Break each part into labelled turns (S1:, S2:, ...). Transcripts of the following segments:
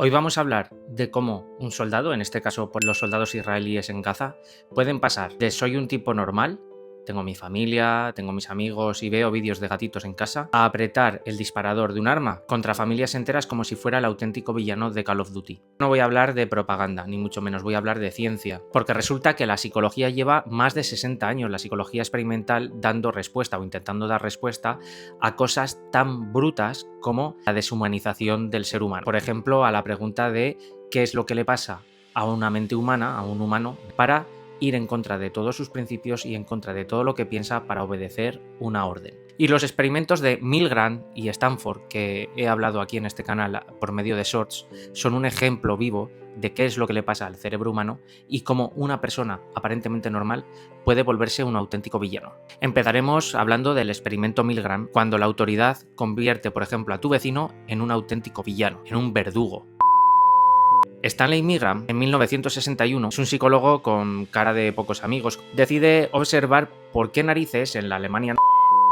S1: Hoy vamos a hablar de cómo un soldado, en este caso por los soldados israelíes en Gaza, pueden pasar de soy un tipo normal, tengo mi familia, tengo mis amigos y veo vídeos de gatitos en casa, a apretar el disparador de un arma contra familias enteras como si fuera el auténtico villano de Call of Duty. No voy a hablar de propaganda, ni mucho menos voy a hablar de ciencia, porque resulta que la psicología lleva más de 60 años, la psicología experimental, dando respuesta o intentando dar respuesta a cosas tan brutas como la deshumanización del ser humano. Por ejemplo, a la pregunta de qué es lo que le pasa a una mente humana, a un humano, para ir en contra de todos sus principios y en contra de todo lo que piensa para obedecer una orden. Y los experimentos de Milgram y Stanford, que he hablado aquí en este canal por medio de shorts, son un ejemplo vivo de qué es lo que le pasa al cerebro humano y cómo una persona aparentemente normal puede volverse un auténtico villano. Empezaremos hablando del experimento Milgram, cuando la autoridad convierte, por ejemplo, a tu vecino en un auténtico villano, en un verdugo. Stanley Milgram, en 1961, es un psicólogo con cara de pocos amigos. Decide observar por qué narices en la Alemania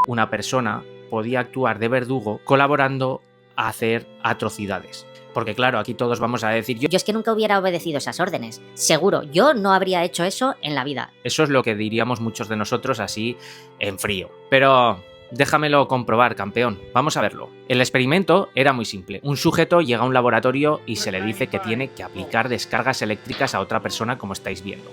S1: una persona podía actuar de verdugo colaborando a hacer atrocidades. Porque claro, aquí todos vamos a decir
S2: Yo es que nunca hubiera obedecido esas órdenes. Seguro, yo no habría hecho eso en la vida.
S1: Eso es lo que diríamos muchos de nosotros así en frío. Pero déjamelo comprobar, campeón. Vamos a verlo. El experimento era muy simple. Un sujeto llega a un laboratorio y se le dice que tiene que aplicar descargas eléctricas a otra persona, como estáis viendo.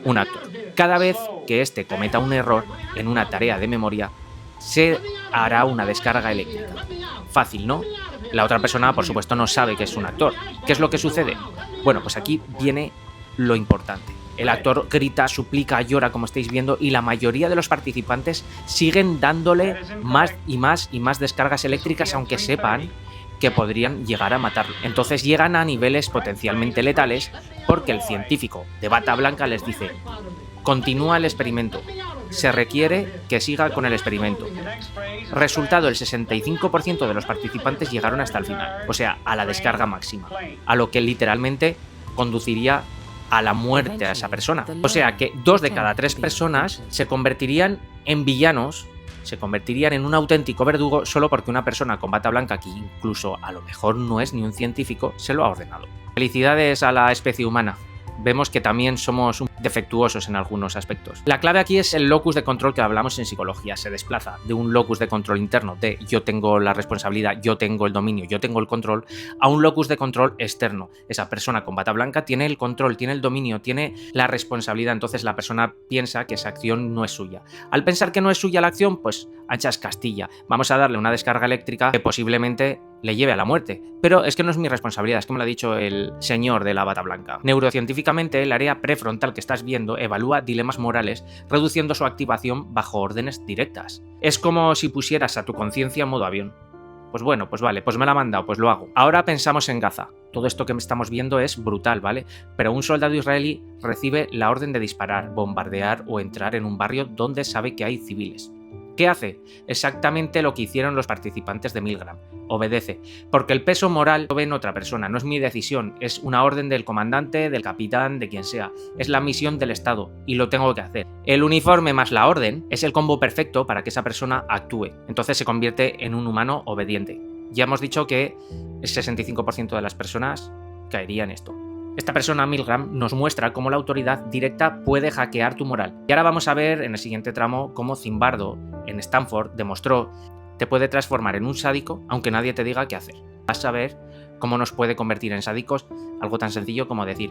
S1: Un actor. Cada vez que éste cometa un error en una tarea de memoria, se hará una descarga eléctrica. Fácil, ¿no? La otra persona, por supuesto, no sabe que es un actor. ¿Qué es lo que sucede? Bueno, pues aquí viene lo importante. El actor grita, suplica, llora, como estáis viendo, y la mayoría de los participantes siguen dándole más y más y más descargas eléctricas, aunque sepan que podrían llegar a matarlo. Entonces llegan a niveles potencialmente letales porque el científico de bata blanca les dice: continúa el experimento. Se requiere que siga con el experimento. Resultado, el 65% de los participantes llegaron hasta el final, o sea, a la descarga máxima, a lo que literalmente conduciría a la muerte a esa persona. O sea que 2 de cada 3 personas se convertirían en villanos, se convertirían en un auténtico verdugo solo porque una persona con bata blanca, que incluso a lo mejor no es ni un científico, se lo ha ordenado. Felicidades a la especie humana. Vemos que también somos defectuosos en algunos aspectos. La clave aquí es el locus de control que hablamos en psicología. Se desplaza de un locus de control interno de yo tengo la responsabilidad, yo tengo el dominio, yo tengo el control, a un locus de control externo. Esa persona con bata blanca tiene el control, tiene el dominio, tiene la responsabilidad. Entonces la persona piensa que esa acción no es suya. Al pensar que no es suya la acción, pues anchas Castilla. Vamos a darle una descarga eléctrica que posiblemente le lleve a la muerte. Pero es que no es mi responsabilidad, es que me lo ha dicho el señor de la bata blanca. Neurocientíficamente, el área prefrontal que estás viendo evalúa dilemas morales, reduciendo su activación bajo órdenes directas. Es como si pusieras a tu conciencia en modo avión. Pues bueno, pues vale, pues me la ha mandado, pues lo hago. Ahora pensamos en Gaza. Todo esto que estamos viendo es brutal, ¿vale? Pero un soldado israelí recibe la orden de disparar, bombardear o entrar en un barrio donde sabe que hay civiles. ¿Qué hace? Exactamente lo que hicieron los participantes de Milgram. Obedece, porque el peso moral lo ve en otra persona, no es mi decisión, es una orden del comandante, del capitán, de quien sea. Es la misión del Estado y lo tengo que hacer. El uniforme más la orden es el combo perfecto para que esa persona actúe. Entonces se convierte en un humano obediente. Ya hemos dicho que el 65% de las personas caería en esto. Esta persona, Milgram, nos muestra cómo la autoridad directa puede hackear tu moral. Y ahora vamos a ver en el siguiente tramo cómo Zimbardo, en Stanford, demostró que te puede transformar en un sádico aunque nadie te diga qué hacer. Vas a ver cómo nos puede convertir en sádicos algo tan sencillo como decir: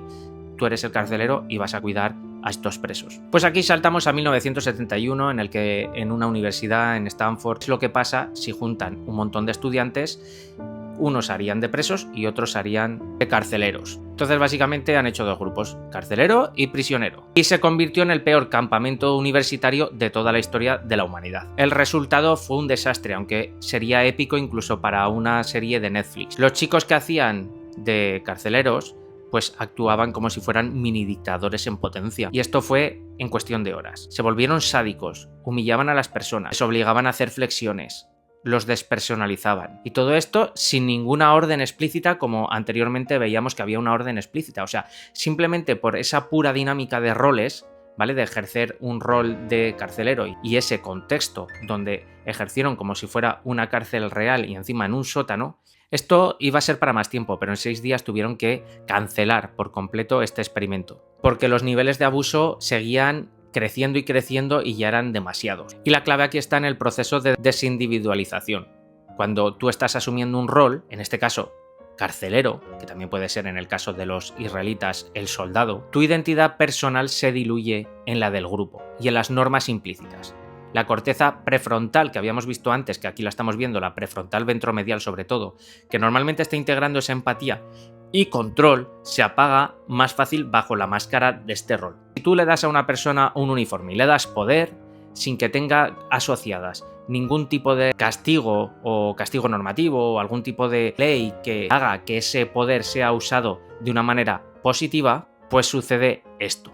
S1: tú eres el carcelero y vas a cuidar a estos presos. Pues aquí saltamos a 1971, en el que en una universidad en Stanford es lo que pasa si juntan un montón de estudiantes. Unos harían de presos y otros harían de carceleros. Entonces básicamente han hecho 2 grupos, carcelero y prisionero. Y se convirtió en el peor campamento universitario de toda la historia de la humanidad. El resultado fue un desastre, aunque sería épico incluso para una serie de Netflix. Los chicos que hacían de carceleros pues actuaban como si fueran mini dictadores en potencia. Y esto fue en cuestión de horas. Se volvieron sádicos, humillaban a las personas, les obligaban a hacer flexiones, los despersonalizaban. Y todo esto sin ninguna orden explícita, como anteriormente veíamos que había una orden explícita. O sea, simplemente por esa pura dinámica de roles, ¿vale? De ejercer un rol de carcelero y ese contexto donde ejercieron como si fuera una cárcel real y encima en un sótano, Esto iba a ser para más tiempo, pero en 6 días tuvieron que cancelar por completo este experimento, porque los niveles de abuso seguían creciendo y creciendo y ya eran demasiados. Y la clave aquí está en el proceso de desindividualización. Cuando tú estás asumiendo un rol, en este caso carcelero, que también puede ser en el caso de los israelitas el soldado, tu identidad personal se diluye en la del grupo y en las normas implícitas. La corteza prefrontal que habíamos visto antes, que aquí la estamos viendo, la prefrontal ventromedial sobre todo, que normalmente está integrando esa empatía y control, se apaga más fácil bajo la máscara de este rol. Si tú le das a una persona un uniforme y le das poder, sin que tenga asociadas ningún tipo de castigo o castigo normativo o algún tipo de ley que haga que ese poder sea usado de una manera positiva, pues sucede esto.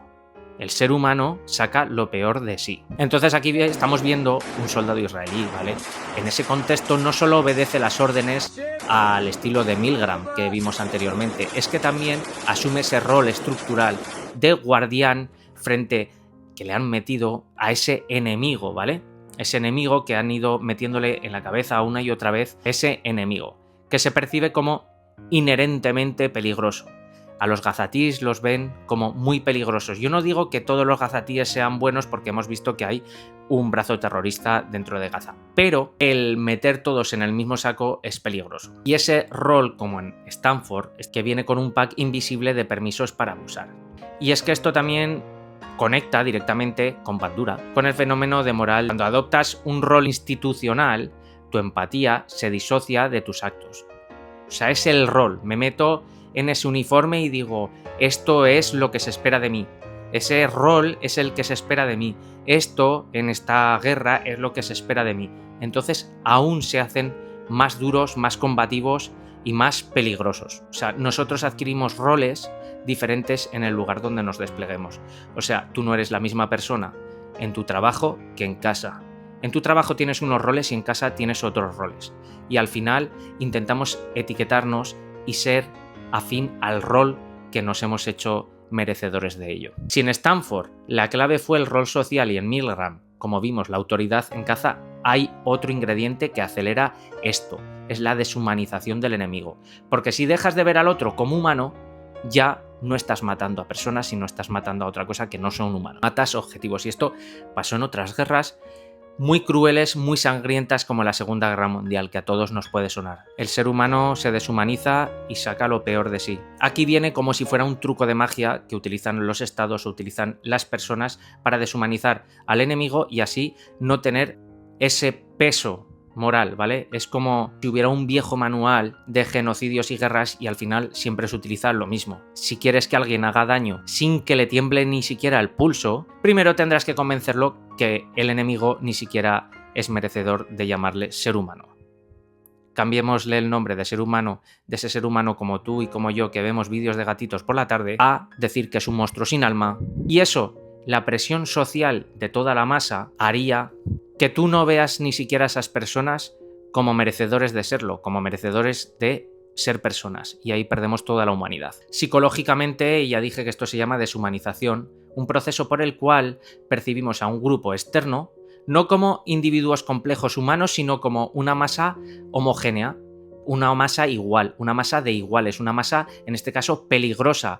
S1: El ser humano saca lo peor de sí. Entonces aquí estamos viendo un soldado israelí, ¿vale? En ese contexto no solo obedece las órdenes al estilo de Milgram que vimos anteriormente, es que también asume ese rol estructural de guardián frente que le han metido a ese enemigo, ¿vale? Ese enemigo que han ido metiéndole en la cabeza una y otra vez, ese enemigo, que se percibe como inherentemente peligroso. A los gazatíes los ven como muy peligrosos. Yo no digo que todos los gazatíes sean buenos porque hemos visto que hay un brazo terrorista dentro de Gaza, pero el meter todos en el mismo saco es peligroso. Y ese rol, como en Stanford, es que viene con un pack invisible de permisos para abusar. Y es que esto también conecta directamente con Bandura, con el fenómeno de moral. Cuando adoptas un rol institucional, tu empatía se disocia de tus actos. O sea, es el rol. Me meto en ese uniforme y digo, esto es lo que se espera de mí. Ese rol es el que se espera de mí. Esto, en esta guerra, es lo que se espera de mí. Entonces, aún se hacen más duros, más combativos y más peligrosos. O sea, nosotros adquirimos roles diferentes en el lugar donde nos despleguemos. O sea, tú no eres la misma persona en tu trabajo que en casa. En tu trabajo tienes unos roles y en casa tienes otros roles. Y al final intentamos etiquetarnos y ser afín al rol que nos hemos hecho merecedores de ello. Si en Stanford la clave fue el rol social y en Milgram, como vimos, la autoridad en Gaza, hay otro ingrediente que acelera esto, es la deshumanización del enemigo. Porque si dejas de ver al otro como humano, ya no estás matando a personas, sino estás matando a otra cosa que no son humanos. Matas objetivos. Y esto pasó en otras guerras muy crueles, muy sangrientas, como la Segunda Guerra Mundial, que a todos nos puede sonar. El ser humano se deshumaniza y saca lo peor de sí. Aquí viene como si fuera un truco de magia que utilizan los estados o utilizan las personas para deshumanizar al enemigo y así no tener ese peso moral, ¿vale? Es como si hubiera un viejo manual de genocidios y guerras y al final siempre se utiliza lo mismo. Si quieres que alguien haga daño sin que le tiemble ni siquiera el pulso, primero tendrás que convencerlo que el enemigo ni siquiera es merecedor de llamarle ser humano. Cambiémosle el nombre de ser humano, de ese ser humano como tú y como yo que vemos vídeos de gatitos por la tarde, a decir que es un monstruo sin alma. Y eso, la presión social de toda la masa haría que tú no veas ni siquiera a esas personas como merecedores de serlo, como merecedores de ser personas, y ahí perdemos toda la humanidad. Psicológicamente, ya dije que esto se llama deshumanización, un proceso por el cual percibimos a un grupo externo no como individuos complejos humanos, sino como una masa homogénea, una masa igual, una masa de iguales, una masa, en este caso, peligrosa.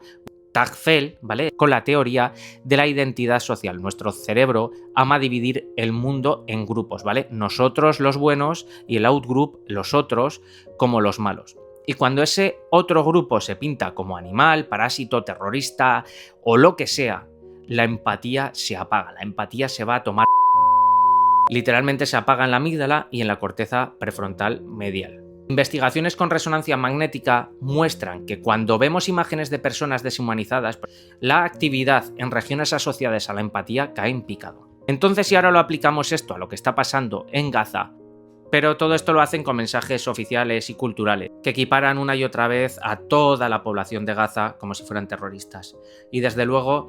S1: Tagfel, ¿vale? Con la teoría de la identidad social. Nuestro cerebro ama dividir el mundo en grupos, ¿vale? Nosotros los buenos y el outgroup, los otros, como los malos. Y cuando ese otro grupo se pinta como animal, parásito, terrorista o lo que sea, la empatía se apaga, la empatía se va a tomar. Literalmente se apaga en la amígdala y en la corteza prefrontal medial. Investigaciones con resonancia magnética muestran que cuando vemos imágenes de personas deshumanizadas, la actividad en regiones asociadas a la empatía cae en picado. Entonces, si ahora lo aplicamos esto a lo que está pasando en Gaza, pero todo esto lo hacen con mensajes oficiales y culturales, que equiparan una y otra vez a toda la población de Gaza como si fueran terroristas. Y desde luego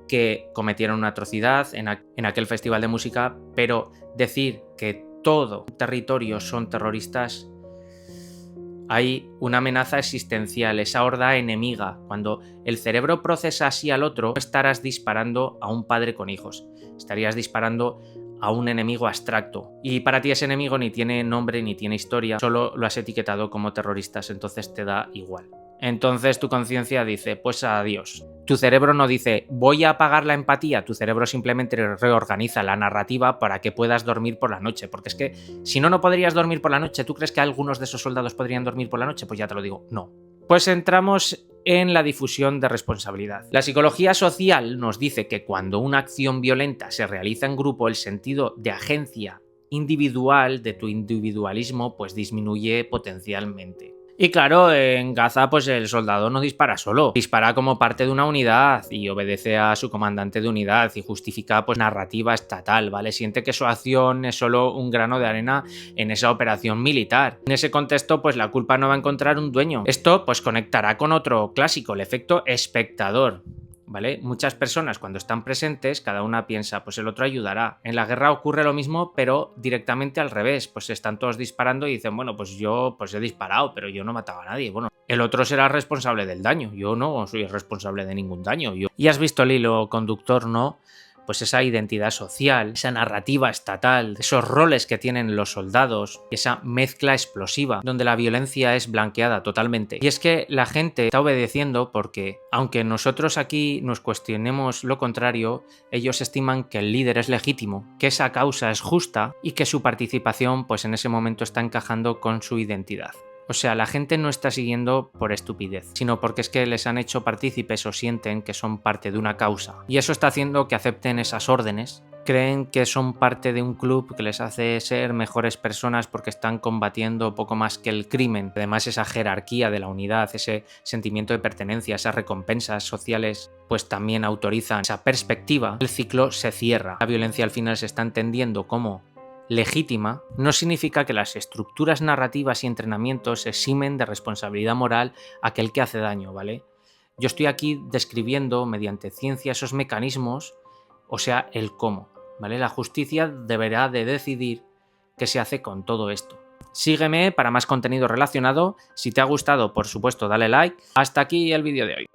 S1: que cometieron una atrocidad en aquel festival de música, pero decir que todo territorio son terroristas, hay una amenaza existencial, esa horda enemiga. Cuando el cerebro procesa así al otro, no estarás disparando a un padre con hijos, estarías disparando a un enemigo abstracto. Y para ti ese enemigo ni tiene nombre ni tiene historia, solo lo has etiquetado como terroristas, entonces te da igual. Entonces tu conciencia dice, pues adiós. Tu cerebro no dice, voy a apagar la empatía, tu cerebro simplemente reorganiza la narrativa para que puedas dormir por la noche, porque es que si no, no podrías dormir por la noche. ¿Tú crees que algunos de esos soldados podrían dormir por la noche? Pues ya te lo digo, no. Pues entramos en la difusión de responsabilidad. La psicología social nos dice que cuando una acción violenta se realiza en grupo, el sentido de agencia individual, de tu individualismo, pues disminuye potencialmente. Y claro, en Gaza pues el soldado no dispara solo, dispara como parte de una unidad y obedece a su comandante de unidad y justifica pues narrativa estatal, ¿vale? Siente que su acción es solo un grano de arena en esa operación militar. En ese contexto pues la culpa no va a encontrar un dueño. Esto pues conectará con otro clásico, el efecto espectador. ¿Vale? Muchas personas cuando están presentes, cada una piensa, pues el otro ayudará. En la guerra ocurre lo mismo, pero directamente al revés. Pues están todos disparando y dicen, bueno, pues yo he disparado, pero yo no mataba a nadie. Bueno, el otro será responsable del daño. Yo no soy responsable de ningún daño. Y has visto el hilo conductor, ¿no? Pues esa identidad social, esa narrativa estatal, esos roles que tienen los soldados, esa mezcla explosiva, donde la violencia es blanqueada totalmente. Y es que la gente está obedeciendo porque, aunque nosotros aquí nos cuestionemos lo contrario, ellos estiman que el líder es legítimo, que esa causa es justa y que su participación, pues en ese momento está encajando con su identidad. O sea, la gente no está siguiendo por estupidez, sino porque es que les han hecho partícipes o sienten que son parte de una causa. Y eso está haciendo que acepten esas órdenes. Creen que son parte de un club que les hace ser mejores personas porque están combatiendo poco más que el crimen. Además, esa jerarquía de la unidad, ese sentimiento de pertenencia, esas recompensas sociales, pues también autorizan esa perspectiva. El ciclo se cierra. La violencia al final se está entendiendo como legítima, no significa que las estructuras narrativas y entrenamientos eximen de responsabilidad moral a aquel que hace daño, ¿vale? Yo estoy aquí describiendo mediante ciencia esos mecanismos, o sea, el cómo, ¿vale? La justicia deberá de decidir qué se hace con todo esto. Sígueme para más contenido relacionado. Si te ha gustado, por supuesto, dale like. Hasta aquí el vídeo de hoy.